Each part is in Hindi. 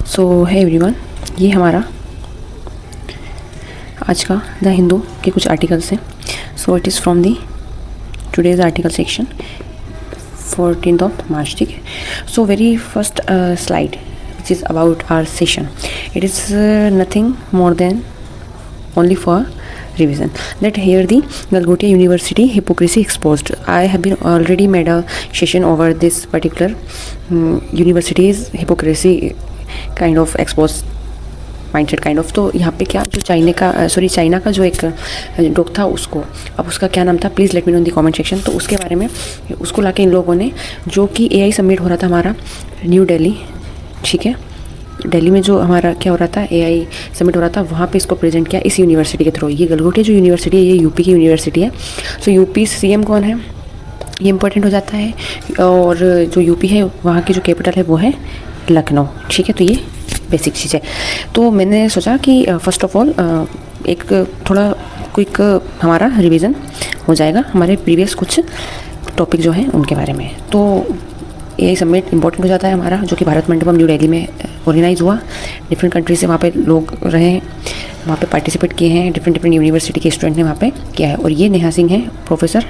सो है एवरीवन, ये हमारा आज का द हिंदू के कुछ आर्टिकल्स हैं. So it is from the today's article section 14 March. ठीक है. So very first slide which is about our session. It is nothing more than only for revision that here the Galgotia University hypocrisy exposed. I have been already made a session over this particular university's hypocrisy kind of exposed mindset kind of. तो यहाँ पे क्या जो चाइना का जो एक डॉग था उसको, अब उसका क्या नाम था, please let me know in the comment section. तो उसके बारे में उसको लाके इन लोगों ने, जो कि एआई सबमिट हो रहा था हमारा न्यू दिल्ली, ठीक है, दिल्ली में जो हमारा क्या हो रहा था, एआई सबमिट हो रहा था, वहाँ पे इसको प्रेजेंट किया इस यूनिवर्सिटी के थ्रू. ये गलगोटिया जो यूनिवर्सिटी है ये यूपी की यूनिवर्सिटी है. सो यूपी सीएम कौन है ये इंपॉर्टेंट हो जाता है, और जो यूपी है वहाँ की जो कैपिटल है वो है लखनऊ. ठीक है. तो ये बेसिक चीज़ है. तो मैंने सोचा कि फ़र्स्ट ऑफ ऑल एक थोड़ा क्विक हमारा रिवीजन हो जाएगा हमारे प्रीवियस कुछ टॉपिक जो हैं उनके बारे में. तो ये सबमिट इंपॉर्टेंट हो जाता है हमारा, जो कि भारत मंडपम न्यू दिल्ली में ऑर्गेनाइज हुआ. डिफरेंट कंट्री से वहाँ पे लोग रहे, वहाँ पे पार्टिसिपेट किए हैं, डिफरेंट यूनिवर्सिटी के स्टूडेंट ने वहाँ पे किया है. और ये नेहा सिंह है, प्रोफेसर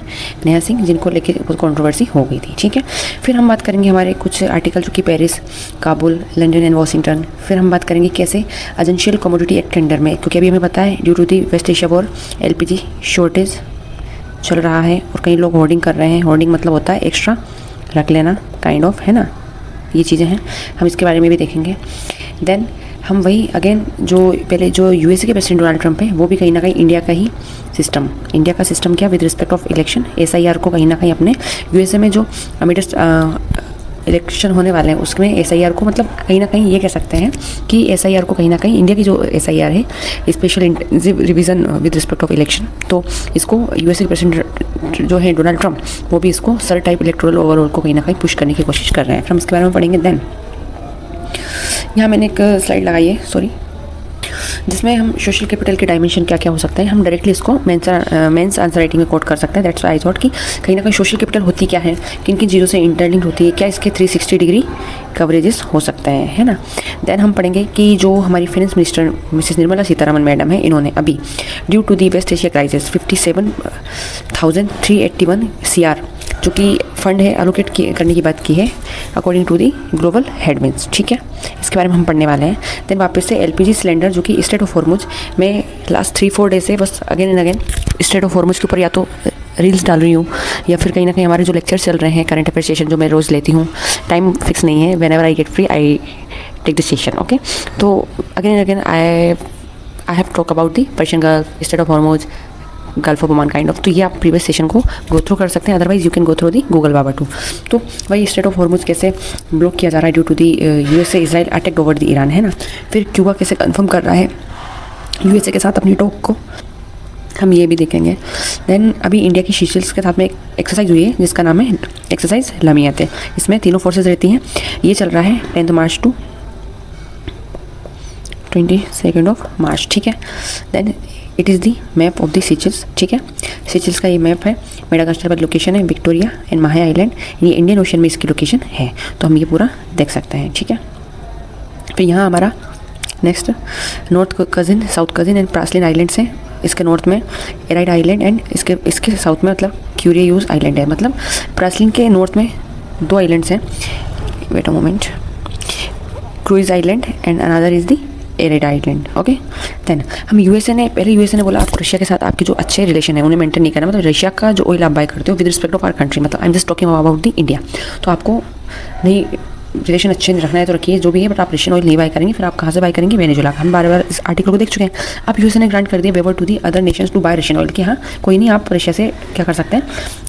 नेहा सिंह, जिनको लेके बहुत कंट्रोवर्सी हो गई थी. ठीक है. फिर हम बात करेंगे हमारे कुछ आर्टिकल जो कि Paris, Kabul, London and Washington. फिर हम बात करेंगे कैसे एजेंशियल कमोडिटी एक्ट के अंडर में, क्योंकि अभी हमें पता है due to the West Asia war LPG shortage चल रहा है और कई लोग होर्डिंग कर रहे हैं. होर्डिंग मतलब होता है एक्स्ट्रा रख लेना काइंड ऑफ, है ना. ये चीज़ें हैं, हम इसके बारे में भी देखेंगे. देन हम वही अगेन जो पहले जो यूएसए के प्रेसिडेंट डोनाल्ड ट्रंप है वो भी कहीं ना कहीं इंडिया का ही सिस्टम, इंडिया का सिस्टम क्या with respect of election, SIR को कहीं ना कहीं अपने यूएसए में जो मिड इलेक्शन होने वाले हैं उसमें एसआईआर को, मतलब कहीं ना कहीं ये कह सकते हैं कि एसआईआर को कहीं ना कहीं इंडिया की जो एसआईआर है special intensive revision with respect of election, तो इसको यूएसए के प्रेसिडेंट जो है डोनाल्ड ट्रंप वो भी इसको सर टाइप इलेक्टोरल ओवरऑल को कहीं ना कहीं पुश करने की कोशिश कर रहे हैं. फिर हम इसके बारे में पढ़ेंगे. देन यहाँ मैंने एक स्लाइड लगाई है, सॉरी, जिसमें हम सोशल कैपिटल के डायमेंशन क्या क्या हो सकता है. हम डायरेक्टली इसको मेंस आंसर राइटिंग में कोट कर सकते हैं. दैट्स व्हाई आई थॉट कि कहीं ना कहीं सोशल कैपिटल होती क्या है, किन किन चीज़ों से इंटरलिंक्ड होती है, क्या इसके 360 डिग्री कवरेजेस हो सकते हैं, है ना. देन हम पढ़ेंगे कि जो हमारी finance minister Mrs Nirmala Sitharaman madam है, इन्होंने अभी due to the West Asia crisis 57,381 CR जो कि फंड है एलोकेट करने की बात की है according to the global headwinds. ठीक है. इसके बारे में हम पढ़ने वाले हैं. देन वापस से एलपीजी सिलेंडर जो कि स्टेट ऑफ हॉर्मुज में लास्ट 3-4 डे से बस again and again state of Hormuz के ऊपर या तो रील्स डाल रही हूँ या फिर कहीं ना कहीं हमारे जो लेक्चर्स चल रहे हैं करंट अफेयर सेशन जो मैं रोज़ लेती हूँ, टाइम फिक्स नहीं है, whenever I get free I take the session. Okay. तो again and again I have talk about the Persian gulf, state of Hormuz, gulf of Oman kind of. तो ये आप प्रीवियस सेशन को गो थ्रू कर सकते हैं, otherwise you can go through the Google baba too. तो वही स्टेट ऑफ हॉर्मुज कैसे ब्लॉक किया जा रहा है due to the USA Israel attack over the Iran, है ना. फिर क्यूबा कैसे कंफर्म कर रहा है यूएसए के साथ अपनी टॉक को, हम ये भी देखेंगे. देन अभी इंडिया की शीशल्स के साथ में एक एक्सरसाइज हुई है जिसका नाम है एक्सरसाइज लमियात है. इसमें तीनों फोर्सेज रहती हैं. ये चल रहा है 10 मार्च टू 22 मार्च. ठीक है. Then it is the map of the Seychelles. ठीक है. सीचल्स का ये मैप है, मेडागास्कर पर लोकेशन है, विक्टोरिया एंड माहे आइलैंड, ये इंडियन ओशन में इसकी लोकेशन है. तो हम ये पूरा देख सकते हैं. ठीक है. फिर यहाँ हमारा next north cousin, south cousin and Praslin islands हैं. इसके नॉर्थ में एराइड आइलैंड एंड इसके साउथ में मतलब क्यूरियोस आइलैंड है. मतलब प्रासलिन के नॉर्थ में 2 आइलैंड्स हैं. Wait a moment, Curieuse island and another is the Aride island. Okay. Then हम यूएसए ने बोला आप रशिया के साथ आपके जो अच्छे रिलेशन है उन्हें मेंटेन नहीं करना, मतलब रशिया का जो ऑयल आप बाय करते हो with respect of our country, मतलब I am just talking about the India. तो आपको नहीं रिलेशन अच्छे नहीं रखना है तो रखिए जो भी है, बट आप रशियन ऑयल नहीं बाय करेंगे. फिर आप कहाँ से बाय करेंगे, वेनेजुला. हम बार इस आर्टिकल को देख चुके हैं. आप यूएसए ने ग्रांट कर दिया waiver to the other nations to buy Russian oil, कि हाँ कोई नहीं, आप रशिया से क्या कर सकते हैं,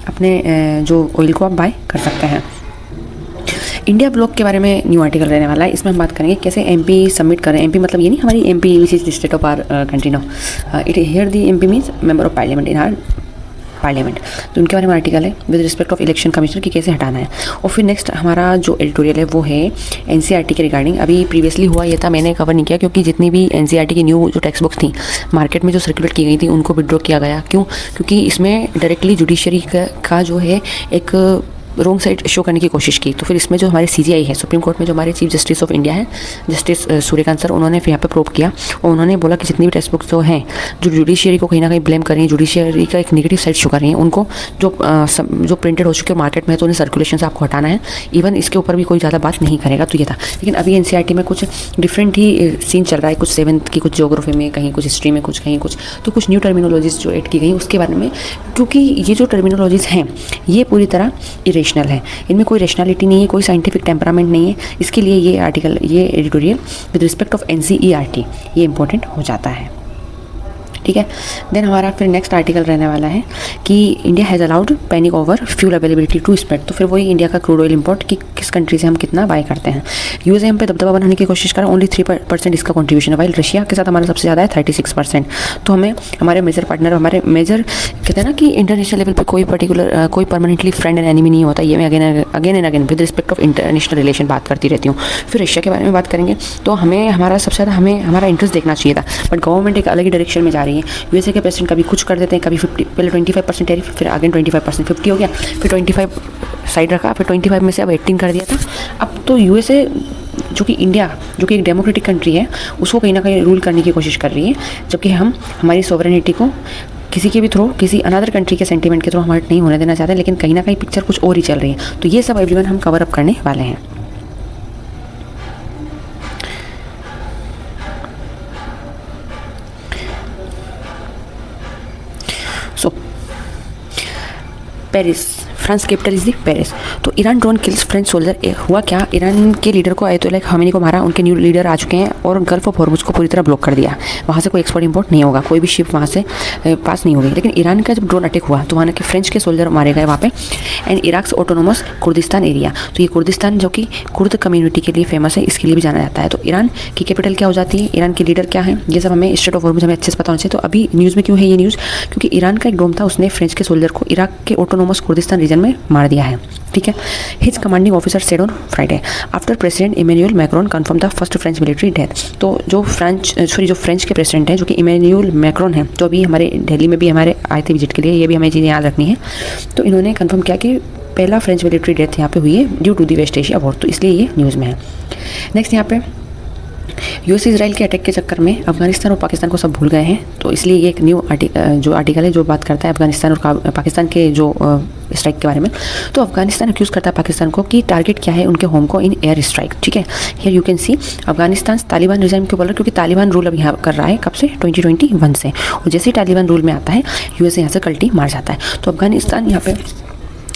अपने जो ऑयल को आप बाय कर सकते हैं. इंडिया ब्लॉक के बारे में न्यू आर्टिकल रहने वाला है. इसमें हम बात करेंगे कैसे एमपी सबमिट करें. एमपी मतलब ये नहीं हमारी MP which is state of our country no, it here the MP means member of parliament in our parliament. तो उनके बारे में आर्टिकल है with respect of election commissioner की कैसे हटाना है. और फिर नेक्स्ट हमारा जो एडिटोरियल है वो है एनसीईआरटी के रिगार्डिंग. अभी प्रीवियसली हुआ ये था, मैंने कवर नहीं किया क्योंकि जितनी भी एनसीईआरटी की न्यू जो टेक्स्ट बुक्स थी मार्केट में जो सर्कुलेट की गई थी उनको विड्रॉ किया गया. क्यों? क्योंकि इसमें डायरेक्टली जुडिशरी का जो है एक रॉन्ग साइड शो करने की कोशिश की। तो फिर इसमें जो हमारे CJI है, सुप्रीम कोर्ट में जो हमारे चीफ जस्टिस ऑफ इंडिया है, जस्टिस सूर्यकांत सर, उन्होंने फिर यहाँ पे प्रूव किया और उन्होंने बोला कि जितनी भी टेक्स्ट बुक्स जो हैं जो जुडिशियरी को कहीं ना कहीं ब्लेम कर रही हैं, जुडिशियरी का एक नेगेटिव साइड शो कर रही हैं, उनको जो प्रिंटेड हो चुके मार्केट में तो उन्हें सर्कुलेशन से आपको हटाना है। इवन इसके ऊपर भी कोई ज़्यादा बात नहीं करेगा, तो ये था। लेकिन अभी NCERT में कुछ डिफरेंट ही सीन चल रहा है, कुछ 7th की, कुछ ज्योग्राफी में, कहीं कुछ हिस्ट्री में, कहीं कुछ, तो कुछ न्यू टर्मिनोलॉजीज जो ऐड की गई उसके बारे में, क्योंकि ये जो टर्मिनोलॉजीज हैं ये पूरी तरह इरेशनल है, इनमें कोई रेशनैलिटी नहीं है, कोई साइंटिफिक टेम्परामेंट नहीं है। इसके लिए ये आर्टिकल, ये editorial with respect of NCERT ये इंपॉर्टेंट हो जाता है, ठीक है। देन हमारा फिर नेक्स्ट आर्टिकल रहने वाला है कि India has allowed panic over fuel availability to spread. तो फिर वही इंडिया का क्रूड ऑयल इंपोर्ट कि किस कंट्री से हम कितना बाय करते हैं। USA हम पे दबदबा बनाने की कोशिश कर रहा है, ओनली 3% इसका कॉन्ट्रीब्यूशन है, वाइल रशिया के साथ हमारा सबसे ज़्यादा है 36%। तो हमें हमारे मेजर पार्टनर, हमारे मेजर कहते हैं ना कि इंटरनेशनल लेवल पर कोई पर्टिकुलर कोई परमानेंटली फ्रेंड एंड एनिमी नहीं होता। ये मैं again and again with respect of international relation बात करती रहती हूँ। फिर रशिया के बारे में बात करेंगे तो हमें हमारा सबसे ज़्यादा हमारा इंटरेस्ट देखना चाहिए था, बट गवर्नमेंट एक अलग ही डायरेक्शन में जा रही है। USA के प्रेसिडेंट कभी कुछ कर देते हैं, कभी 50, पहले 25% टैरिफ, फिर अगेन 25%, 50 हो गया, फिर 25 साइड रखा, फिर 25 में से अब 18 कर दिया था। अब तो USA जो कि इंडिया, जो कि एक डेमोक्रेटिक कंट्री है, उसको कहीं ना कहीं रूल करने की कोशिश कर रही है, जबकि हम हमारी सोवरेनिटी को किसी के भी थ्रू, किसी अनदर कंट्री के सेंटिमेंट के थ्रू हमारे नहीं होने देना चाहते, लेकिन कहीं ना कहीं पिक्चर कुछ और ही चल रही है। तो ये सब एवरीवन हम कवर अप करने वाले हैं। Paris, France capital is the Paris. तो Iran drone kills French soldier. हुआ क्या, ईरान के लीडर को आयतुल्ला खामेनी को मारा, उनके न्यू लीडर आ चुके हैं और गल्फ ऑफ हॉर्मुज को पूरी तरह ब्लॉक कर दिया। वहाँ से कोई एक्सपोर्ट इंपोर्ट नहीं होगा, कोई भी शिप वहाँ से पास नहीं होगी। लेकिन ईरान का जब ड्रोन अटैक हुआ तो वहाँ के फ्रेंच के सोल्जर मारे गए वहाँ पे। And Iraq autonomous Kurdistan area, तो ये कुर्दिस्तान जो कि कुर्द कम्युनिटी के लिए फेमस है, इसके लिए भी जाना जाता है। तो ईरान की कैपिटल क्या हो जाती है, ईरान के लीडर क्या है, ये सब हमें स्टेट ऑफ हॉर्मुज हमें अच्छे से पता होना चाहिए। तो अभी न्यूज़ में क्यों है ये न्यूज़, क्योंकि ईरान का एक ड्रोन था, उसने फ्रेंच के सोल्जर को इराक के ऑटोनोमस कुर्दिस्तान रीजन में मार दिया है, ठीक है। His commanding officer said on Friday after president Emmanuel Macron confirm the first French military death. तो जो फ्रेंच के प्रेसिडेंट हैं जो कि इमैनुअल मैक्रोन हैं, तो अभी हमारे दिल्ली में भी हमारे आए थे विजिट के लिए, ये भी हमें चीज़ें याद रखनी है। तो इन्होंने कन्फर्म किया कि पहला फ्रेंच मिलिट्री डेथ यहाँ पे हुई है due to the West Asia war, तो इसलिए ये न्यूज़ में है। नेक्स्ट यहाँ पे US इजराइल के अटैक के चक्कर में अफगानिस्तान और पाकिस्तान को सब भूल गए हैं, तो इसलिए ये एक न्यू आर्टिकल है जो बात करता है अफगानिस्तान और पाकिस्तान के जो स्ट्राइक के बारे में। तो अफगानिस्तान अक्यूज़ करता है पाकिस्तान को कि टारगेट क्या है उनके होम को इन एयर स्ट्राइक, ठीक है। Here you can see Afghanistan Taliban regime क्यों बोल रहा है, क्योंकि तालिबान रूल अब यहाँ कर रहा है कब से, 2021 से, और जैसे ही तालिबान रूल में आता है US यहाँ से कल्टी मार जाता है। तो अफगानिस्तान यहाँ पे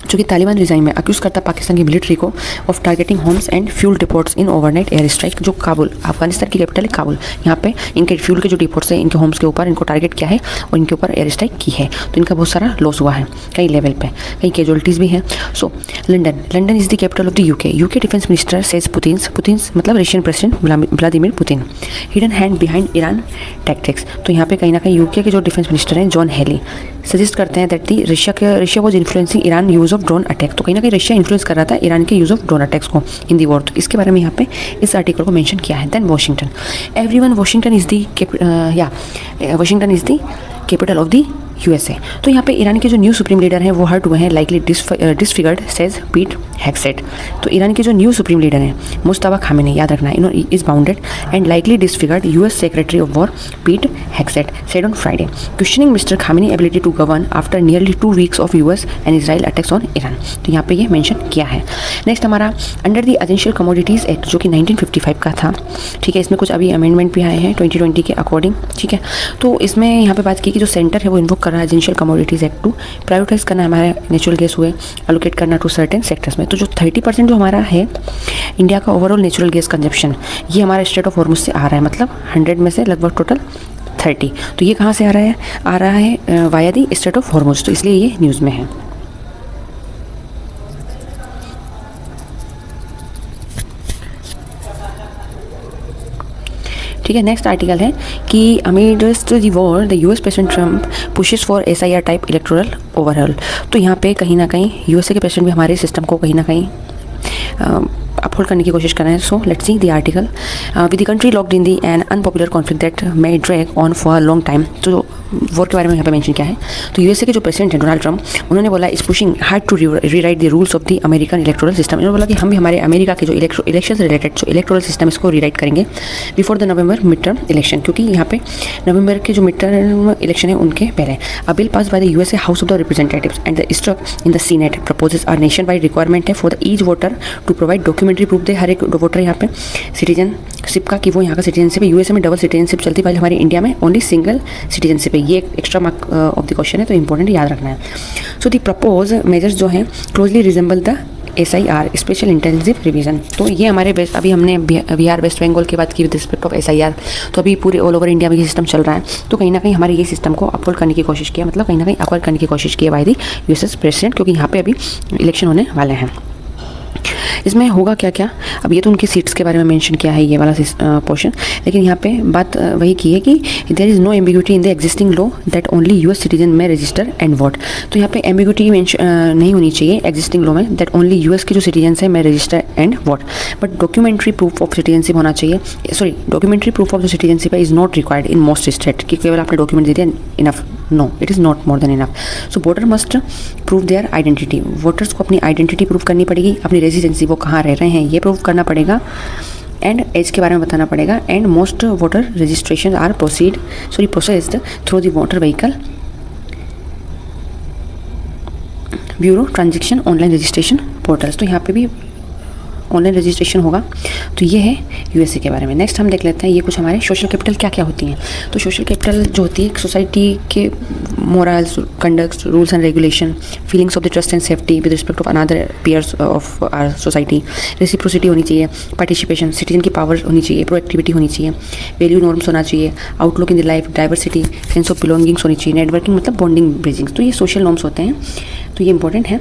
जो कि तालिबान रिजाइम में अक्यूज़ करता है पाकिस्तान की मिलिट्री को of targeting homes and fuel depots in overnight air strike. जो काबुल, अफगानिस्तान की कैपिटल है काबुल, यहाँ पे इनके फ्यूल के जो डिपोट्स हैं इनके होम्स के ऊपर इनको टारगेट किया है और इनके ऊपर एयर स्ट्राइक की है। तो इनका बहुत सारा लॉस हुआ है कई लेवल पे, कई कैजुअलिटीज़ भी हैं। So London is the capital of the UK defence minister says Putin मतलब Russian president Vladimir Putin hidden hand behind Iran tactics. तो यहाँ पे कहीं ना कहीं UK के जो डिफेंस मिनिस्टर हैं जॉन हेली सजेस्ट करते हैं that the Russia was influencing Iran use of drone attack. तो कहीं ना कहीं रशिया इन्फ्लुएंस कर रहा था ईरान के यूज़ ऑफ ड्रोन अटैक्स को इन दी वॉर। तो इसके बारे में यहाँ पे इस आर्टिकल को मेंशन किया है। Then Washington, everyone Washington is the capital of the USA। तो यहाँ पे ईरान के जो न्यू सुप्रीम लीडर हैं वो हर्ट हुए हैं, लाइकली डिसफिगर्ड सेज पीट हेक्सेट। तो ईरान के जो न्यू सुप्रीम लीडर हैं मुस्तफा खामेनी, याद रखना, is bounded and likely disfigured US secretary of war Pete Hegseth said on Friday, questioning Mister Khamenei ability to govern after nearly 2 weeks of US and Israel attacks on Iran. तो यहाँ पे ये मेंशन किया है। नेक्स्ट हमारा under the essential commodities act जो कि 1955 का था, ठीक है। इसमें कुछ अभी अमेंडमेंट भी आए हैं 2020 के अकॉर्डिंग, ठीक है। तो इसमें यहाँ पे बात की कि जो सेंटर है वो इन्वोक कर रहा है essential commodities act to privatise करना हमारे नेचुरल गैस हुए अलोकेट करना टू सर्टेन सेक्टर्स में। तो जो 30% जो हमारा है इंडिया का ओवरऑल नेचुरल गैस कंजप्शन, ये हमारे स्टेट ऑफ हॉर्मुज से आ रहा है, मतलब 100 में से लगभग टोटल 30। तो ये कहाँ से आ रहा है via the state of Hormuz, तो इसलिए ये न्यूज़ में है। ठीक है। नेक्स्ट आर्टिकल है कि amidst the war the US president Trump pushes for SIR type electoral overall. तो यहाँ पे कहीं ना कहीं USA के प्रेसिडेंट भी हमारे सिस्टम को कहीं ना कहीं अपहोल्ड करने की कोशिश कर रहे हैं. So let's see the article. With the country locked in the an unpopular conflict that may drag on for long time. तो वॉर के बारे में यहाँ पे मेंशन क्या है. तो यूएसए के जो प्रेसिडेंट हैं डोनाल्ड ट्रंप, उन्होंने बोला is pushing hard to rewrite the rules of the American electoral system. इन्होंने बोला कि हम भी हमारे अमेरिका के जो इलेक्शन से रिलेटेड जो इलेक्टोरल सिस्टम इसको रीराइट करेंगे before the November mid term election, क्योंकि यहाँ पे नवंबर के जो मिड टर्म इलेक्शन है उनके पहले. A bill pass by the USA house of the representatives and the struck in the senate proposes are nationwide requirement है for the each voter to provide documentary proof दे. हर एक वोटर यहाँ पे सिटीजनशिप का, कि वो यहाँ का सिटीजनशिप है. यूएसए में डबल सिटीजनशिप चलती है, हमारे इंडिया में ओनली सिंगल सिटीजनशिप है. ये एक extra mark of the question है, तो इंपॉर्टेंट याद रखना है. सो द प्रपोज मेजर्स जो हैं closely resemble the SIR special intensive revision. तो ये हमारे वेस्ट, अभी हमने बिहार वेस्ट बंगाल की बात की विद रिस्पेक्ट ऑफ SIR. तो अभी पूरे ऑल ओवर इंडिया में ये सिस्टम चल रहा है. तो कहीं ना कहीं हमारे ये सिस्टम को अपहोल्ड करने की कोशिश किया, मतलब कहीं ना कहीं अपहोल्ड करने की कोशिश की बाय द यूएस प्रेसिडेंट, क्योंकि यहाँ पे अभी इलेक्शन होने वाले हैं. इसमें होगा क्या क्या, अब ये तो उनकी सीट्स के बारे में मेंशन किया है ये वाला पोर्शन, लेकिन यहाँ पे बात वही की है कि there is no ambiguity in the existing law that only US citizen may register and vote. तो यहाँ पे एम्बिग्यूटी नहीं होनी चाहिए एग्जिस्टिंग लॉ में दैट ओनली यूएस के जो सिटीजन है may register and vote, but documentary proof of citizenship होना चाहिए. Sorry, documentary proof of the citizenship is not required in most state, कि केवल आपने डॉक्यूमेंट दे दिया enough. No, it is not more than enough. So voter must prove their identity. Voters को अपनी आइडेंटिटी प्रूव करनी पड़ेगी, अपनी रेजिडेंसी वो कहाँ रह रहे हैं ये प्रूव करना पड़ेगा, एंड एज के बारे में बताना पड़ेगा. And most voter registration are processed through the voter vehicle bureau transaction online registration portals. तो यहाँ पे भी ऑनलाइन रजिस्ट्रेशन होगा. तो ये है यूएसए के बारे में. नेक्स्ट हम देख लेते हैं ये कुछ हमारे सोशल कैपिटल क्या क्या होती हैं. तो सोशल कैपिटल जो होती है सोसाइटी के morals, conducts, rules and regulation, feelings of the trust and safety with respect of another peers of our society, reciprocity होनी चाहिए, पार्टिसिपेशन, सिटीजन की पावर होनी चाहिए, प्रोएक्टिविटी होनी चाहिए, वैल्यू नॉर्म्स होना चाहिए, outlook in the life, diversity, sense of belongings होनी चाहिए, नेटवर्किंग मतलब बॉन्डिंग ब्रिजिंग. तो ये सोशल नॉर्म्स होते हैं, तो ये इंपॉर्टेंट है.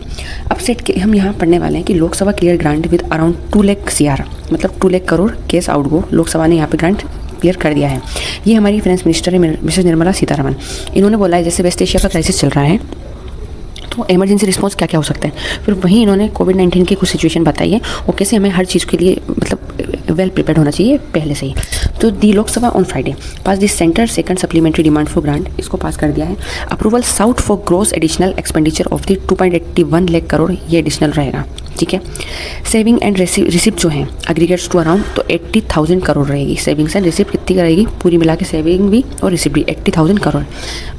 अब सेट के हम यहाँ पढ़ने वाले हैं कि Lok Sabha clear grant with around 2 lakh CR, मतलब 2 लाख करोड़ केस आउटगो लोकसभा ने यहाँ पे ग्रांट क्लियर कर दिया है. ये हमारी फाइनेंस मिनिस्टर है मिसेस निर्मला सीतारमन. इन्होंने बोला है जैसे वेस्ट एशिया का क्राइसिस चल रहा है तो इमरजेंसी रिस्पॉन्स क्या क्या हो सकता है. फिर वहीं इन्होंने कोविड-19 की कुछ सिचुएशन बताई है और कैसे हमें हर चीज़ के लिए मतलब वेल प्रिपेयर्ड होना चाहिए पहले से ही. तो the Lok Sabha on Friday pass this centre second supplementary demand for grant, इसको पास कर दिया है. Approval sought for gross additional expenditure of the 2.81 lakh crore, ये एडिशनल रहेगा. ठीक है. सेविंग एंड रिसिप्ट जो हैं एग्रीगेट्स टू अराउंड तो 80,000 करोड़ रहेगी. सेविंग्स एंड रिसिप्ट कितनी रहेगी पूरी मिला के, सेविंग भी और रिसिप्ट भी 80,000 करोड़.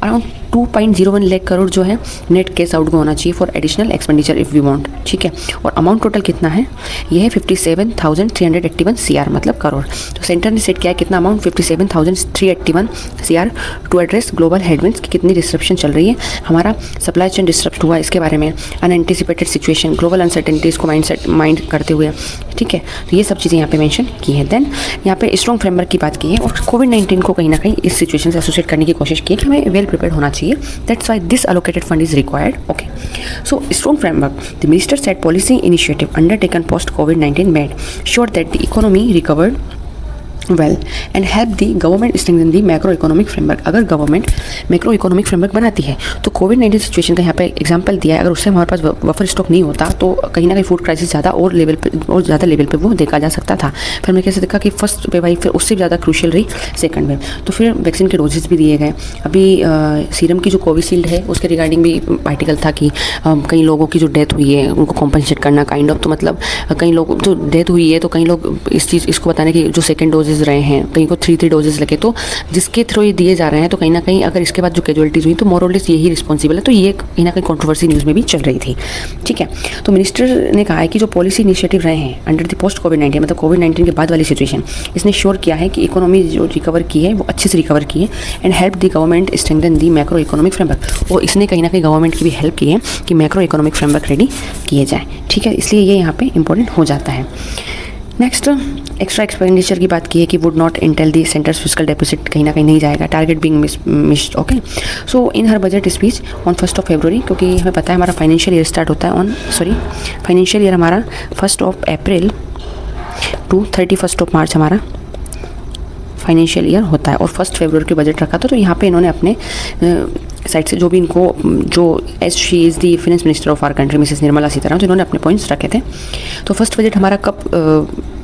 अराउंड 2.01 लाख करोड़ जो है नेट कैश आउट होना चाहिए for additional expenditure if we want. ठीक है. और अमाउंट टोटल कितना है, ये है 57,381 CR मतलब करोड़. तो सेंटर ने सेट किया है कितना amount, 57,381 CR to address global headwinds की कितनी डिस्ट्रप्शन चल रही है, हमारा सप्लाई चेन डिस्टर्ब हुआ इसके बारे में, अनएंटिसिपेटेड सिचुएशन, ग्लोबल अनसर्टेनिटीज़ को माइंड करते हुए. ठीक है. तो ये सब चीज़ें यहाँ पे मेंशन की है. देन यहाँ पे स्ट्रॉन्ग फ्रेमवर्क की बात की है और कोविड-19 को कहीं ना कहीं इस सिचुएशन से एसोसिएट करने की कोशिश की है कि हमें वेल प्रिपेयर्ड होना चाहिए. That's why this allocated fund is required. Okay. So strong framework. The minister said policy initiative undertaken post COVID-19 made sure that the economy recovered well and help the government strengthen the macro economic framework. अगर गवर्नमेंट मैक्रो इकोनॉमिक फ्रेमवर्क बनाती है तो कोविड-19 सिचुएशन का यहाँ पे एग्जांपल दिया है, अगर उससे हमारे पास बफर स्टॉक नहीं होता तो कहीं ना कहीं फूड क्राइसिस ज़्यादा और ज़्यादा लेवल पे वो देखा जा सकता था. फिर हमने कैसे देखा कि फर्स्ट वेव आई, फिर उससे ज़्यादा क्रूशियल रही सेकंड वेव. तो फिर वैक्सीन के डोजेस भी दिए गए. अभी सीरम की जो कोविशील्ड है उसके रिगार्डिंग भी आर्टिकल था कि कई लोगों की जो डेथ हुई है उनको कॉम्पनसेट करना काइंड ऑफ. तो मतलब कई लोग जो डेथ हुई है तो कई लोग इसको बताने की जो सेकेंड डोजेज रहे हैं कहीं को 3 डोजेस लगे तो जिसके थ्रू ये दिए जा रहे हैं, तो कहीं ना कहीं अगर इसके बाद जो कैजुअलिटीज़ हुई तो मोर और लेस यही रिस्पॉन्सिबल है. तो ये कहीं ना कहीं कंट्रोवर्सी न्यूज़ में भी चल रही थी. ठीक है. तो मिनिस्टर ने कहा है कि जो पॉलिसी इनिशिएटिव रहे हैं अंडर द पोस्ट कोविड-19 मतलब कोविड-19 के बाद वाली सिचुएशन, इसने श्योर किया है कि इकोनॉमी जो रिकवर की है वो अच्छे से रिकवर की है and help the government strengthen the macro economic framework. और इसने कहीं ना कहीं गवर्नमेंट की भी हेल्प की है कि मैक्रो इकोनॉमिक फ्रेमवर्क रेडी किए जाए. ठीक है. इसलिए ये यहाँ पे इंपॉर्टेंट हो जाता है. नेक्स्ट एक्स्ट्रा एक्सपेंडिचर की बात की है कि would not entail the centre's fiscal deficit कहीं ना कहीं नहीं जाएगा, target being missed. Okay. So in her budget speech on 1 फरवरी, क्योंकि हमें पता है हमारा फाइनेंशियल ईयर स्टार्ट होता है फाइनेंशियल ईयर हमारा 1 अप्रैल टू 31 मार्च हमारा फाइनेंशियल ईयर होता है और 1 फरवरी के बजट रखा था. तो यहाँ पे इन्होंने अपने साइड से जो भी इनको जो as she is the finance minister of our country Mrs Nirmala Sitharaman, जिन्होंने अपने पॉइंट्स रखे थे। तो फर्स्ट बजट हमारा कब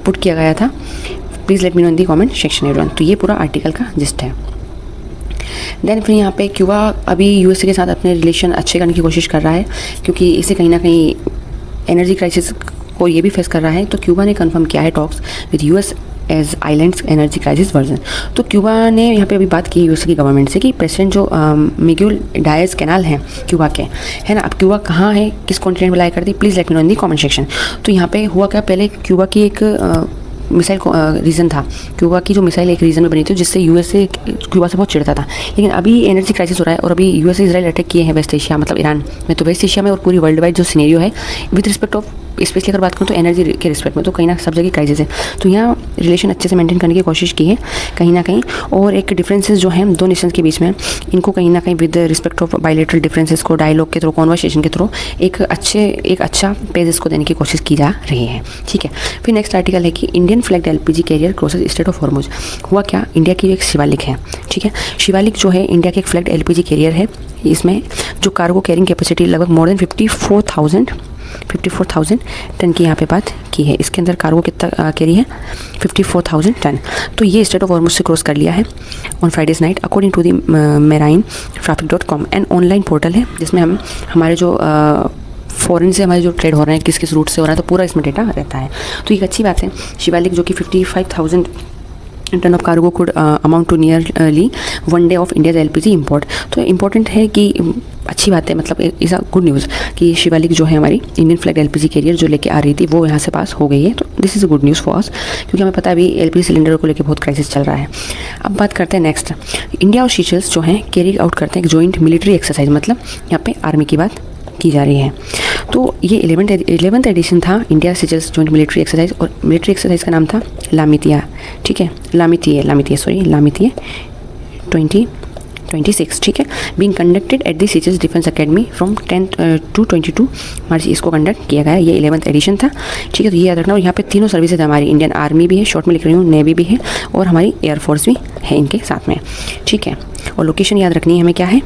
पुट किया गया था, please let me know in the comment section everyone. तो ये पूरा आर्टिकल का जिस्ट है। देन फिर यहाँ पे क्यूबा अभी यूएसए के साथ अपने रिलेशन अच्छे करने की कोशिश कर रहा है, क्योंकि इसे कहीं ना कहीं एनर्जी क्राइसिस को ये भी फेस कर रहा है। तो क्यूबा ने कंफर्म किया है talks with US as islands energy crisis version. तो क्यूबा ने यहाँ पे अभी बात की यूएस की गवर्नमेंट से कि प्रेसिडेंट जो मिगुएल डायज कैनाल हैं क्यूबा के, है ना, अब क्यूबा कहाँ है, किस कॉन्टिनेंट में लाई करती है, please let me know in the comment section. तो यहाँ पे हुआ क्या, पहले क्यूबा की एक मिसाइल रीज़न था, क्यूबा की जो मिसाइल एक रीज़न में बनी थी जिससे यूएसए क्यूबा से बहुत चिढ़ता था। लेकिन अभी एनर्जी क्राइसिस हो रहा है और अभी यूएसए इजराइल अटैक किए हैं वेस्ट एशिया, मतलब ईरान में। तो वेस्ट एशिया में और पूरी वर्ल्ड वाइड जो सिनेरियो है विद रिस्पेक्ट ऑफ, स्पेशली अगर बात करूँ तो एनर्जी के रिस्पेक्ट में, तो कहीं ना सब जगह क्राइसिस है। तो यहाँ रिलेशन अच्छे से मेंटेन करने की कोशिश की है कहीं ना कहीं। और एक डिफरेंसेस जो हैं दो नेशंस के बीच में, इनको कहीं ना कहीं with respect of bilateral differences को डायलॉग के थ्रू, कॉन्वर्सेशन के थ्रू एक अच्छा पेज इसको देने की कोशिश की जा रही है। ठीक है, फिर नेक्स्ट आर्टिकल है कि Indian flagged LPG career crosses straight of Hormuz. हुआ क्या, इंडिया की एक शिवालिक है, ठीक है, शिवालिक जो है इंडिया के एक फ्लैग्ड एलपीजी कैरियर है। इसमें जो कार्गो कैरिंग कैपेसिटी लगभग मोर देन 54,000 टन की यहाँ पे बात की है। इसके अंदर कार्गो कितना कैरी है, 54,000 टन। तो ये स्ट्रेट ऑफ हॉर्मुज से क्रॉस कर लिया है on Friday's night according to the marinetraffic.com, an online portal है जिसमें हम हमारे जो फॉरेन से हमारे जो ट्रेड हो रहे हैं किस किस रूट से हो रहा है, तो पूरा इसमें डेटा रहता है। तो एक अच्छी बात है। शिवालिक जो कि 55,000 tonne of cargo could amount to nearly 1 day of India's LPG import. तो इम्पोर्टेंट है कि अच्छी बात है, मतलब इज़ अ गुड न्यूज़ कि शिवालिक जो है हमारी इंडियन फ्लैग एलपीजी कैरियर जो लेके आ रही थी वो यहाँ से पास हो गई है। तो this is a good news for us, क्योंकि हमें पता है अभी एलपीजी सिलेंडर को लेकर बहुत क्राइसिस चल रहा है। अब बात करते हैं नेक्स्ट, इंडिया और सीशेल्स जो हैं कैरी आउट करते हैं एक जॉइंट मिलिट्री एक्सरसाइज, मतलब यहाँ पे आर्मी की बात की जा रही है। तो ये 11th एडिशन था India Seychelles joint military exercise, और मिलिट्री एक्सरसाइज का नाम था लामितिया, ठीक है, लामितिया 2026, ठीक है, being conducted at the Seychelles defence academy from 10 to 22 March इसको कंडक्ट किया गया। ये 11th एडिशन था, ठीक है। तो ये याद रखना। और यहाँ पे तीनों सर्विसेज हमारी इंडियन आर्मी भी है, शॉर्ट में लिख रही हूँ, नेवी भी है, और हमारी एयरफोर्स भी है इनके साथ में, ठीक है। और लोकेशन याद रखनी है हमें, क्या है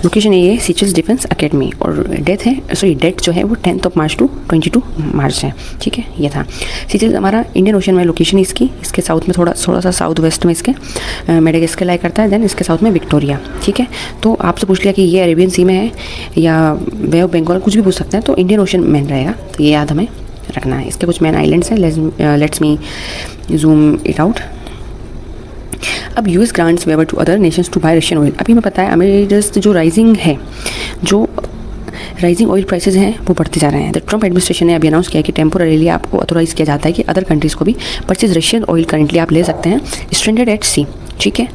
लोकेशन, ये है सीशेल्स डिफेंस अकेडमी, और डेट जो है वो 10 मार्च to 22 मार्च है, ठीक है। ये था सीशेल्स हमारा इंडियन ओशन में लोकेशन इसकी, इसके साउथ में थोड़ा सा साउथ वेस्ट में इसके मेडागास्कर लाई करता है, देन इसके साउथ में विक्टोरिया, ठीक है। तो आपसे पूछ लिया कि ये अरेबियन सी में है या वे ऑफ बंगाल, कुछ भी पूछ सकते हैं, तो इंडियन ओशन में रहेगा, तो ये याद हमें रखना है। इसके कुछ मेन आइलैंड्स हैं, let's me zoom it out. अब US grants waiver to other nations to buy Russian oil. अभी हमें पता है अमेरिका जो राइजिंग ऑयल प्राइसेस हैं वो बढ़ते जा रहे हैं। द ट्रम्प एडमिनिस्ट्रेशन ने अभी अनाउंस किया कि टेम्पोररीली आपको ऑथोराइज किया जाता है कि अदर कंट्रीज़ को भी परचेज रशियन ऑयल करेंटली आप ले सकते हैं स्ट्रैंडेड एट सी, ठीक है।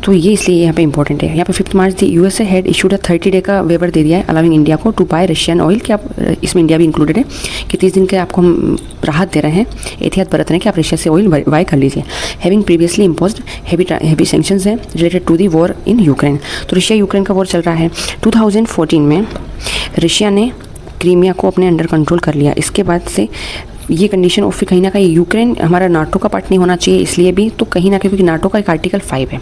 तो ये इसलिए यहाँ पे इंपॉर्टेंट है। यहाँ पे 5 March the USA had issued a 30 day का वेवर दे दिया है अलाउिंग इंडिया को टू बाय रशियन ऑयल, कि आप इसमें इंडिया भी इंक्लूडेड है, कि 30 दिन के आपको हम राहत दे रहे हैं, एहतियात बरत रहे हैं कि आप रशिया से ऑयल बाय कर लीजिए। Having previously imposed heavy sanctions हैं related to the war in Ukraine. तो रशिया यूक्रेन का वॉर चल रहा है। 2014 में रशिया ने क्रीमिया को अपने अंडर कंट्रोल कर लिया। इसके बाद से ये कंडीशन और फिर कहीं ना कहीं यूक्रेन हमारा नाटो का पार्ट नहीं होना चाहिए, इसलिए भी, तो कहीं ना कहीं क्योंकि नाटो का एक आर्टिकल 5 है।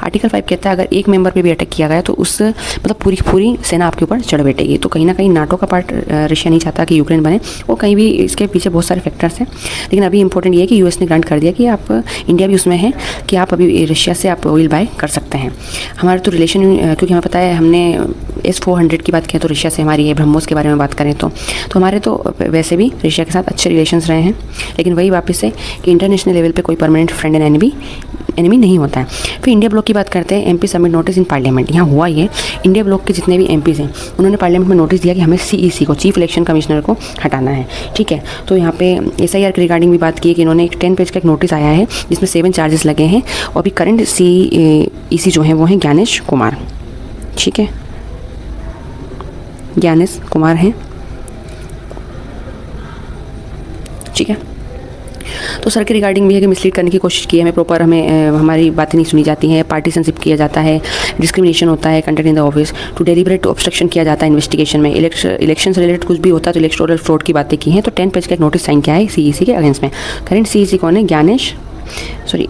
आर्टिकल 5 कहता है अगर एक मेंबर पे भी अटैक किया गया तो उस मतलब पूरी सेना आपके ऊपर चढ़ बैठेगी। तो कहीं ना कहीं नाटो का पार्ट रशिया नहीं चाहता कि यूक्रेन बने, और कहीं भी इसके पीछे बहुत सारे फैक्टर्स हैं। लेकिन अभी इंपॉर्टेंट ये है कि यूएस ने ग्रांट कर दिया कि आप, इंडिया भी उसमें है, कि आप अभी रशिया से आप ऑयल बाय कर सकते हैं। हमारे तो रिलेशन, क्योंकि हमें पता है हमने S-400 की बात की तो रशिया से हमारी है, ब्रह्मोस के बारे में बात करें तो हमारे तो वैसे भी रशिया के साथ अच्छे रिलेशंस रहे हैं। लेकिन वही वापस है कि इंटरनेशनल लेवल पे कोई परमानेंट फ्रेंड एंड एनिमी नहीं होता है। फिर इंडिया ब्लॉक की बात करते हैं। MP submit notice in parliament. यहाँ हुआ ये, इंडिया ब्लॉक के जितने भी एमपीज़ हैं उन्होंने पार्लियामेंट में नोटिस दिया कि हमें सीईसी को, चीफ इलेक्शन कमिश्नर को हटाना है, ठीक है। तो यहाँ पे SIR के रिगार्डिंग भी बात की है कि इन्होंने एक 10 पेज का एक नोटिस आया है जिसमें 7 चार्जेस लगे हैं, और अभी करंट CEC जो हैं वो हैं ज्ञानेश कुमार, ठीक है, ज्ञानेश कुमार हैं, ठीक है। तो सर के रिगार्डिंग भी है कि मिसलीड करने की कोशिश की है, हमें प्रॉपर हमारी बातें नहीं सुनी जाती हैं, पार्टीशनशिप किया जाता है, डिस्क्रिमिनेशन होता है conduct in the office, to deliberate obstruction किया जाता है इन्वेस्टिगेशन में, इलेक्शन से रिलेटेड कुछ भी होता है तो इलेक्टोरल फ्रॉड की बातें की हैं। तो 10 पेज का एक नोटिस साइन किया है CEC के अगेंस्ट में। करेंट CEC कौन है? ज्ञानेश, सॉरी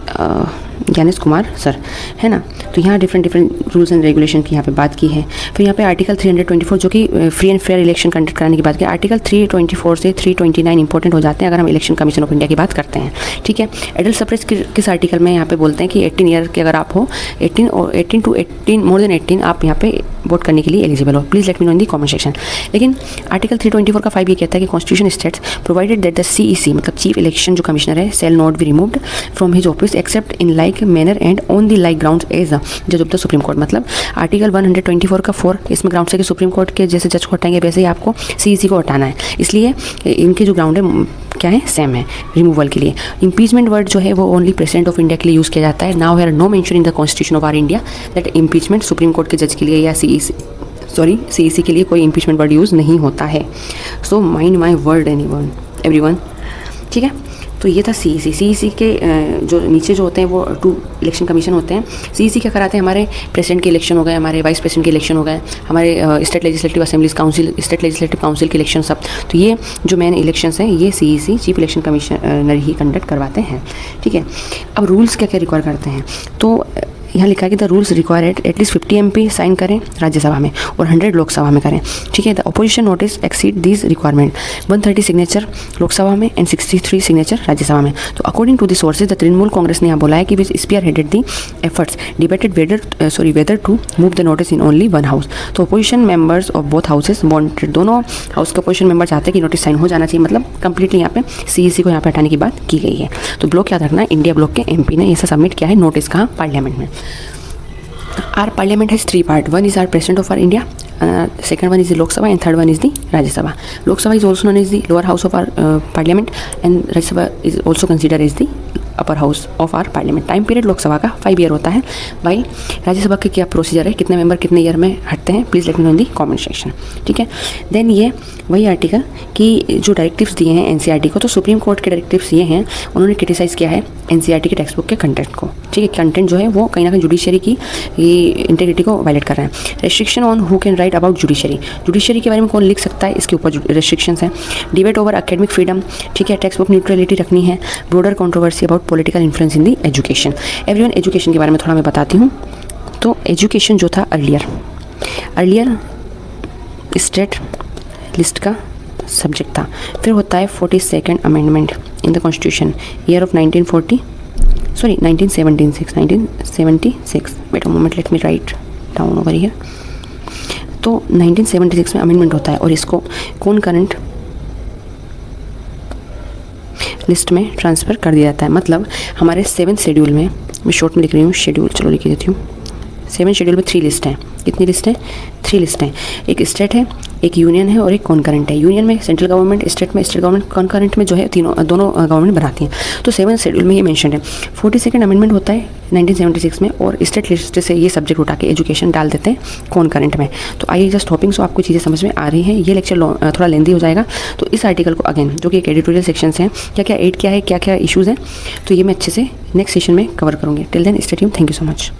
ज्ञानेश कुमार सर, है ना। तो यहाँ डिफरेंट रूल्स एंड रेगुलेशन की यहाँ पे बात की है। फिर यहाँ पे आर्टिकल 324 जो कि free and fair election conduct कराने की बात की। आर्टिकल 324 से 329 इंपॉर्टेंट हो जाते हैं अगर हम इलेक्शन कमीशन ऑफ इंडिया की बात करते हैं, ठीक है। एडल्ट सफरेज किस आर्टिकल में यहाँ पे बोलते हैं कि 18 ईयर के अगर आप हो, 18 टू 18 मोर देन 18 आप यहाँ पे वोट करने के लिए एलिजिबल हो। Please let me know in the comment section. लेकिन आर्टिकल 324 का 5 ये कहता है कि constitution states provided that the CEC मतलब चीफ इलेक्शन जो कमिश्नर है shall not be removed from his office except in like manner and on the like grounds as जज ऑफ द सुप्रीम कोर्ट। मतलब आर्टिकल 124 का 4 इसमें ग्राउंड से कि सुप्रीम कोर्ट के जैसे जज को हटाएंगे वैसे ही आपको CEC को हटाना है। इसलिए इनके जो ग्राउंड है क्या है, सेम है रिमूवल के लिए। इम्पीचमेंट वर्ड जो है वो ओनली प्रेसिडेंट ऑफ इंडिया के लिए यूज़ किया जाता है। Now here no mention in the constitution of our India that impeachment supreme court के जज के लिए या CEC के लिए कोई इम्पीचमेंट वर्ड यूज़ नहीं होता है। So mind my word everyone, ठीक है। तो ये था CEC के जो नीचे जो होते हैं वो 2 इलेक्शन कमीशन होते हैं। CEC क्या कराते हैं, हमारे प्रेसिडेंट के इलेक्शन हो गए, हमारे वाइस प्रेसिडेंट के इलेक्शन हो गए, हमारे state legislative assemblies council, state legislative council के इलेक्शन सब। तो ये जो मेन इलेक्शंस हैं ये CEC चीफ इलेक्शन कमिश्नर ही कंडक्ट करवाते हैं, ठीक है। अब रूल्स क्या क्या रिक्वायर करते हैं, तो यहाँ लिखा है कि the rules require at least 50 MP sign करें राज्यसभा में और 100 लोकसभा में करें, ठीक है। The opposition notice exceed this requirement 130 signature Lok Sabha में एंड 63 सिग्नेचर राज्यसभा में। तो according to the sources the Trinamool Congress ने यहाँ बोला है कि which spearheaded the efforts debated whether to move the notice in only one house. तो opposition members of both houses wanted, दोनों हाउस के अपोजिशन मेंबर चाहते हैं कि नोटिस साइन हो जाना चाहिए। मतलब कंप्लीटली यहाँ पे CEC को यहाँ पे हटाने की बात की गई है। तो ब्लॉक याद रखना, इंडिया ब्लॉक के MP ने ऐसा सबमिट किया है नोटिस कहाँ, पार्लियामेंट में। Our parliament has 3 parts. One is our president of our India, second one is the Lok Sabha, and third one is the Rajya Sabha. Lok Sabha is also known as the lower house of our parliament, and Rajya Sabha is also considered as the upper house of our parliament. Time period Lok Sabha का 5 ईयर होता है, वाइल राज्यसभा के क्या प्रोसीजर है, कितने मेंबर कितने ईयर में हटते हैं, please let me know in the comment section, ठीक है। देन ये वही आर्टिकल कि जो डायरेक्टिव्स दिए हैं NCERT को, तो सुप्रीम कोर्ट के डायरेक्टिव्स ये हैं, उन्होंने क्रिटिसाइज़ किया है NCERT के टेक्स्ट बुक के कंटेंट को, ठीक है। कंटेंट जो है वो कहीं ना कहीं जुडिशरी की इंटीग्रिटी को वायलेट कर रहे हैं। Restriction on who can write about judiciary के बारे में कौन लिख सकता है, इसके ऊपर रेस्ट्रिक्शंस हैं। डिबेट ओवर एकेडमिक फ्रीडम, ठीक है। टेक्स्ट बुक न्यूट्रलिटी रखनी है। Broader controversy about political influence in the education. Everyone, education के बारे में थोड़ा मैं बताती हूँ। तो एजुकेशन जो था अर्लियर स्टेट लिस्ट का सब्जेक्ट था। फिर होता है 42nd amendment in the constitution year of 1976। Wait a moment, let me write down over here. तो 1976 में अमेंडमेंट होता है और इसको कौन करंट लिस्ट में ट्रांसफ़र कर दिया जाता है। मतलब हमारे 7th शेड्यूल में, मैं शॉर्ट में लिख रही हूँ शेड्यूल, चलो लिख देती हूँ। 7th शेड्यूल में 3 लिस्ट हैं। कितनी लिस्ट हैं? 3 लिस्ट हैं। एक स्टेट है, एक यूनियन है और एक कॉन्करेंट है। यूनियन में सेंट्रल गवर्नमेंट, स्टेट में स्टेट गवर्नमेंट, कॉन्करेंट में जो है दोनों गवर्नमेंट बनाती हैं। तो 7th शेड्यूल में ये मेंशन है। 42nd अमेंडमेंट होता है 1976 में और स्टेट लिस्ट से ये सब्जेक्ट उठा के एजुकेशन डाल देते हैं कॉन्करेंट में। तो आइए जस्ट होपिंग सो आपको चीज़ें समझ में आ रही हैं। ये लेक्चर थोड़ा लेंदी हो जाएगा, तो इस आर्टिकल को अगेन जो कि एक एडिटोरियल सेक्शंस हैं, क्या क्या एड क्या है, क्या क्या इशूज़ हैं, तो ये मैं अच्छे से नेक्स्ट सेशन में कवर करूँगी। Till then stay tuned, thank you so much.